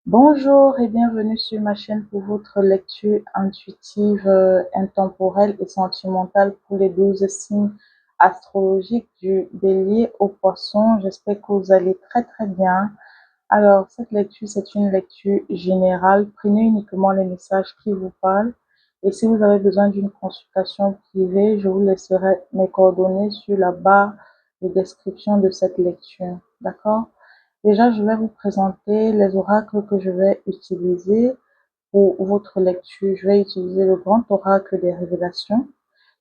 Bonjour et bienvenue sur ma chaîne pour votre lecture intuitive, intemporelle et sentimentale pour les 12 signes astrologiques du Bélier au Poisson. J'espère que vous allez très bien. Alors, cette lecture, c'est une lecture générale. Prenez uniquement les messages qui vous parlent. Et si vous avez besoin d'une consultation privée, je vous laisserai mes coordonnées sur la barre de description de cette lecture. D'accord? Déjà, je vais vous présenter les oracles que je vais utiliser pour votre lecture. Je vais utiliser le grand oracle des révélations.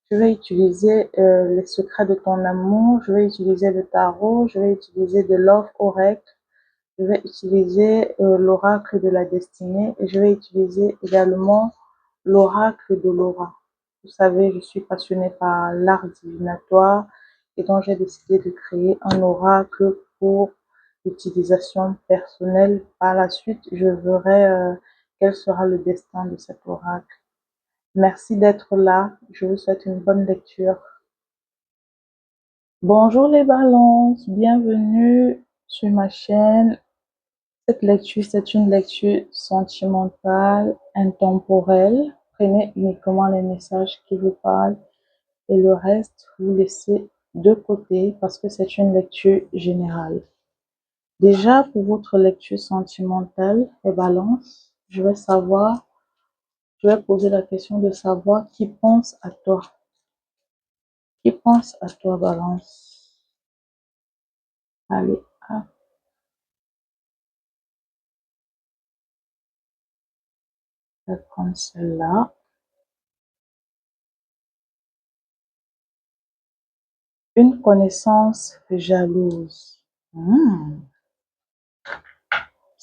Je vais utiliser les secrets de ton amour. Je vais utiliser le tarot. Je vais utiliser de Love Oracle. Je vais utiliser l'oracle de la destinée et je vais utiliser également l'oracle de l'aura. Vous savez, je suis passionnée par l'art divinatoire et donc j'ai décidé de créer un oracle pour utilisation personnelle. Par la suite, je verrai quel sera le destin de cet oracle. Merci d'être là. Je vous souhaite une bonne lecture. Bonjour les balances, bienvenue sur ma chaîne. Cette lecture, c'est une lecture sentimentale, intemporelle. Prenez uniquement les messages qui vous parlent et le reste, vous laissez de côté parce que c'est une lecture générale. Déjà, pour votre lecture sentimentale et balance, je vais poser la question de savoir qui pense à toi. Qui pense à toi, balance? Allez, je vais prendre celle-là. Une connaissance jalouse.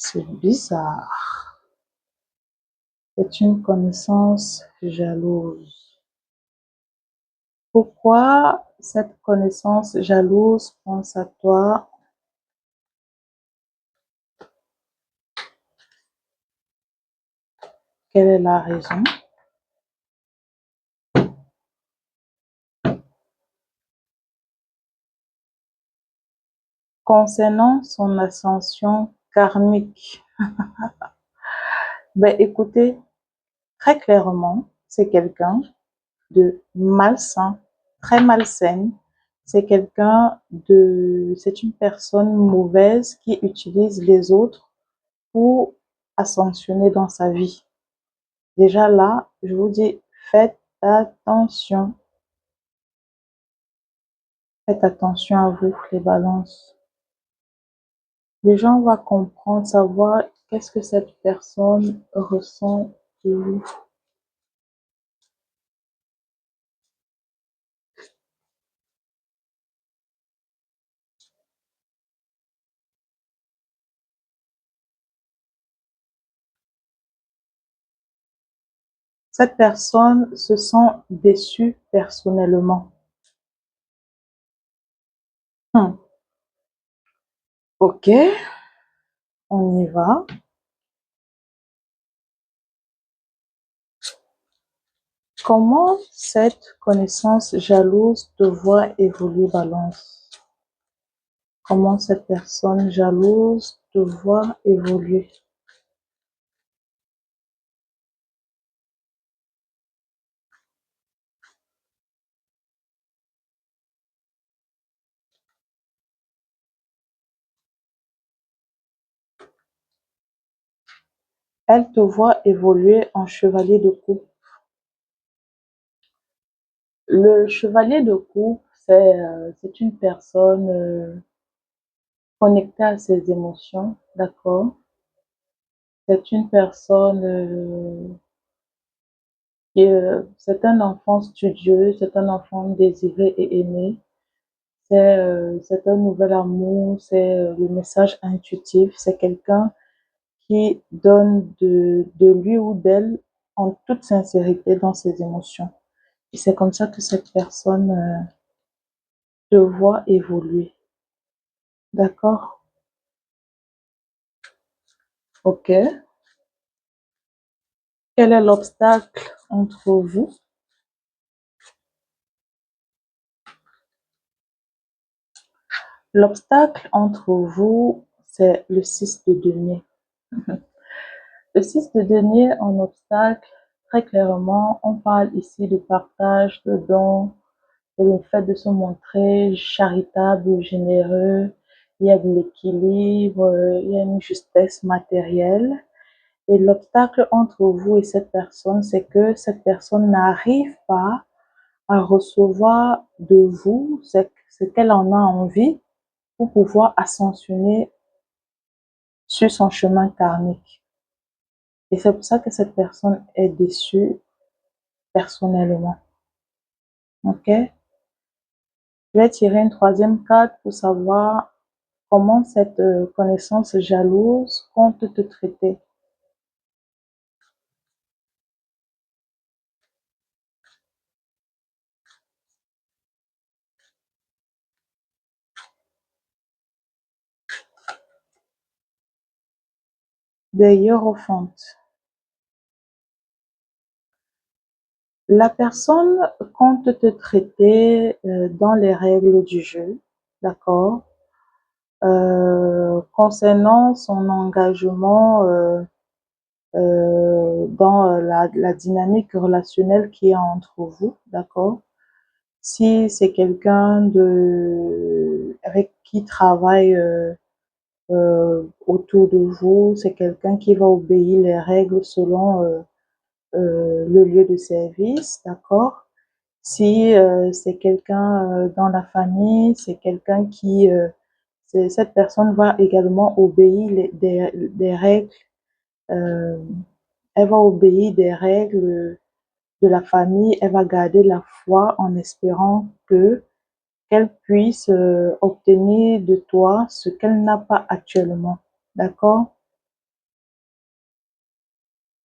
C'est bizarre. C'est une connaissance jalouse. Pourquoi cette connaissance jalouse pense à toi? Quelle est la raison? Concernant son ascension karmique, ben écoutez, très clairement, c'est quelqu'un de malsain, très malsaine. C'est une personne mauvaise qui utilise les autres pour ascensionner dans sa vie. Déjà là, je vous dis, faites attention. Faites attention à vous, les balances. Les gens vont comprendre, savoir qu'est-ce que cette personne ressent de vous. Cette personne se sent déçue personnellement. Hmm. Ok, on y va. Comment cette connaissance jalouse te voit évoluer, balance? Comment cette personne jalouse te voit évoluer? Elle te voit évoluer en chevalier de coupe. Le chevalier de coupe, c'est une personne connectée à ses émotions, d'accord? C'est une personne c'est un enfant studieux, c'est un enfant désiré et aimé. C'est un nouvel amour, c'est le message intuitif. C'est quelqu'un qui donne de lui ou d'elle en toute sincérité dans ses émotions. Et c'est comme ça que cette personne te voit évoluer. D'accord? Ok. Quel est l'obstacle entre vous? L'obstacle entre vous, c'est le 6 de denier. Le 6 de denier en obstacle, très clairement, on parle ici de partage, de don, de le fait de se montrer charitable, généreux. Il y a de l'équilibre, il y a une justesse matérielle. Et l'obstacle entre vous et cette personne, c'est que cette personne n'arrive pas à recevoir de vous ce qu'elle en a envie pour pouvoir ascensionner sur son chemin karmique. Et c'est pour ça que cette personne est déçue personnellement. OK? Je vais tirer une troisième carte pour savoir comment cette connaissance jalouse compte te traiter. De Hierophante. La personne compte te traiter dans les règles du jeu, d'accord? Concernant son engagement dans la dynamique relationnelle qui est entre vous, d'accord? Si c'est quelqu'un avec qui travaille autour de vous, c'est quelqu'un qui va obéir les règles selon le lieu de service, d'accord? Si c'est quelqu'un dans la famille, c'est quelqu'un qui, cette personne va également obéir des règles, euh, elle va obéir des règles de la famille, elle va garder la foi en espérant que qu'elle puisse obtenir de toi ce qu'elle n'a pas actuellement. D'accord?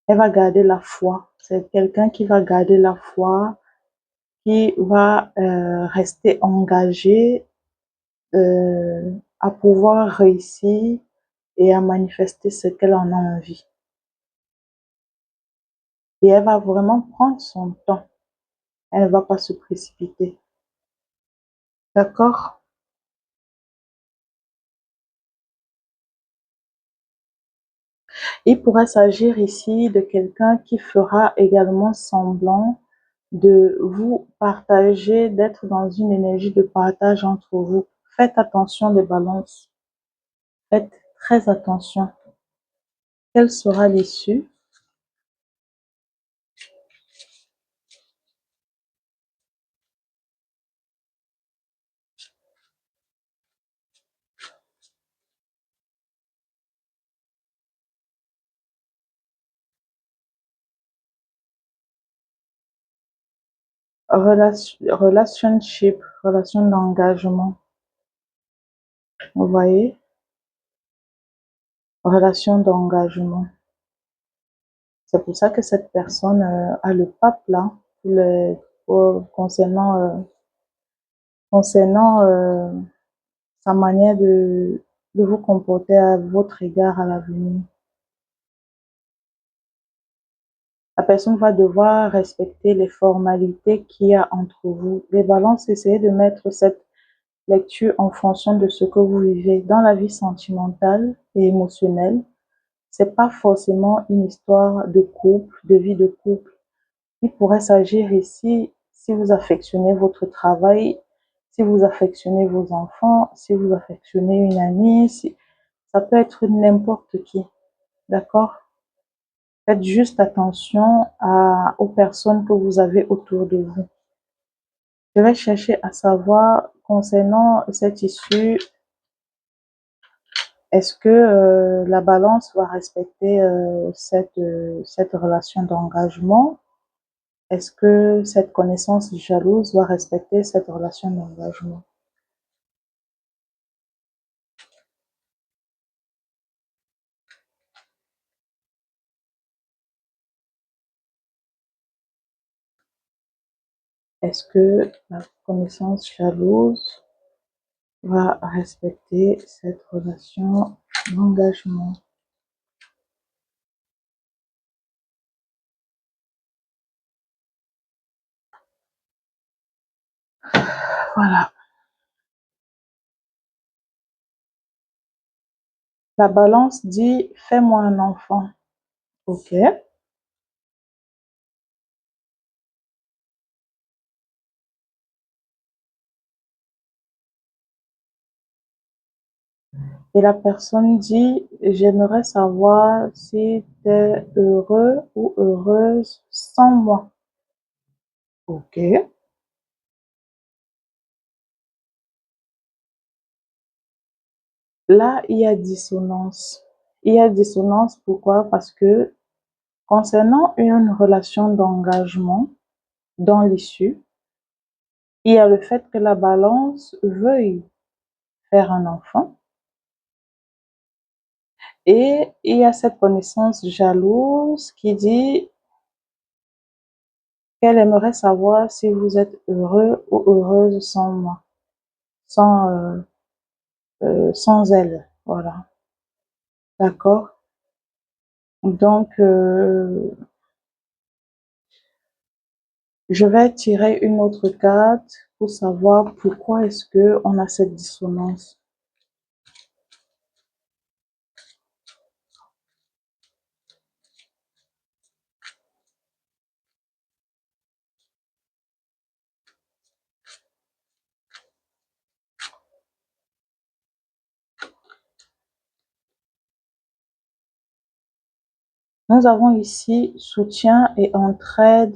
Elle va garder la foi. C'est quelqu'un qui va garder la foi, qui va rester engagé à pouvoir réussir et à manifester ce qu'elle en a envie. Et elle va vraiment prendre son temps. Elle ne va pas se précipiter. D'accord? Il pourrait s'agir ici de quelqu'un qui fera également semblant de vous partager, d'être dans une énergie de partage entre vous. Faites attention les balances. Faites très attention. Quelle sera l'issue? Relationship, relation d'engagement. Vous voyez? Relation d'engagement. C'est pour ça que cette personne a le pape là, concernant, concernant sa manière de vous comporter à votre égard à l'avenir. La personne va devoir respecter les formalités qu'il y a entre vous. Les balances, essayez de mettre cette lecture en fonction de ce que vous vivez dans la vie sentimentale et émotionnelle. C'est pas forcément une histoire de couple, de vie de couple. Il pourrait s'agir ici, si vous affectionnez votre travail, si vous affectionnez vos enfants, si vous affectionnez une amie, ça peut être n'importe qui. D'accord? Faites juste attention aux personnes que vous avez autour de vous. Je vais chercher à savoir concernant cette issue, est-ce que la balance va respecter cette relation d'engagement? Est-ce que cette connaissance jalouse va respecter cette relation d'engagement? Est-ce que la connaissance jalouse va respecter cette relation d'engagement? Voilà. La balance dit, fais-moi un enfant. Ok. Et la personne dit, j'aimerais savoir si tu es heureux ou heureuse sans moi. Ok. Là, il y a dissonance. Il y a dissonance, pourquoi? Parce que concernant une relation d'engagement dans l'issue, il y a le fait que la balance veuille faire un enfant et il y a cette connaissance jalouse qui dit qu'elle aimerait savoir si vous êtes heureux ou heureuse sans moi, sans elle. Voilà. D'accord? Donc, je vais tirer une autre carte pour savoir pourquoi est-ce que on a cette dissonance. Nous avons ici soutien et entraide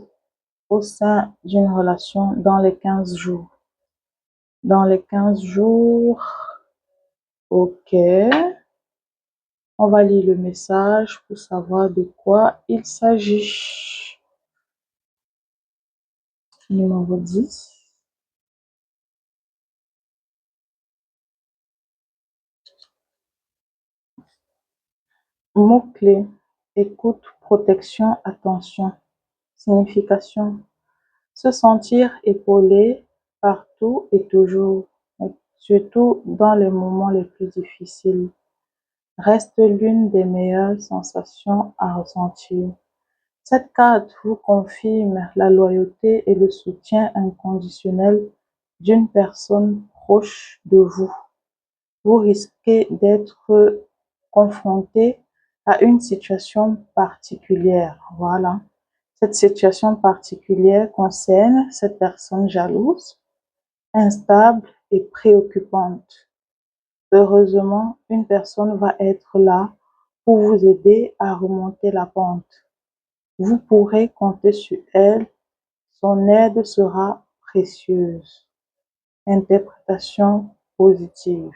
au sein d'une relation dans les 15 jours. Dans les 15 jours, ok. On va lire le message pour savoir de quoi il s'agit. Numéro 10. Mots-clés. Écoute, protection, attention. Signification. Se sentir épaulé partout et toujours, surtout dans les moments les plus difficiles, reste l'une des meilleures sensations à ressentir. Cette carte vous confirme la loyauté et le soutien inconditionnel d'une personne proche de vous. Vous risquez d'être confronté à une situation particulière. Voilà. Cette situation particulière concerne cette personne jalouse, instable et préoccupante. Heureusement, une personne va être là pour vous aider à remonter la pente. Vous pourrez compter sur elle, son aide sera précieuse. Interprétation positive.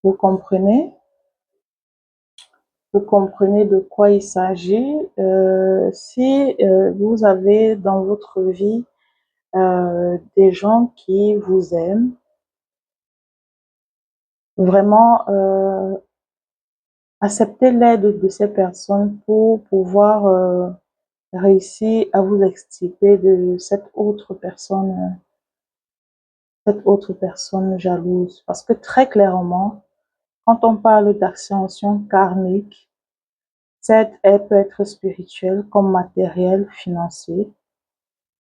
Vous comprenez? Vous comprenez de quoi il s'agit. Si vous avez dans votre vie des gens qui vous aiment, vraiment acceptez l'aide de ces personnes pour pouvoir réussir à vous extirper de cette autre personne jalouse. Parce que très clairement, quand on parle d'ascension karmique, cette aide peut être spirituelle comme matérielle, financière.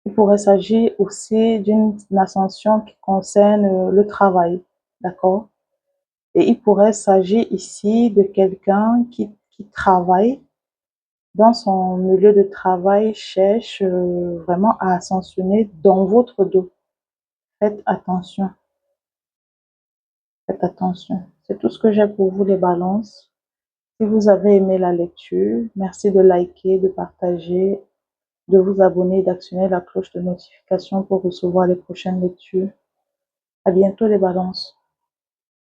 Il pourrait s'agir aussi d'une ascension qui concerne le travail, d'accord? Et il pourrait s'agir ici de quelqu'un qui travaille dans son milieu de travail, cherche vraiment à ascensionner dans votre dos. Faites attention, faites attention. C'est tout ce que j'ai pour vous les balances. Si vous avez aimé la lecture, merci de liker, de partager, de vous abonner et d'actionner la cloche de notification pour recevoir les prochaines lectures. À bientôt les balances.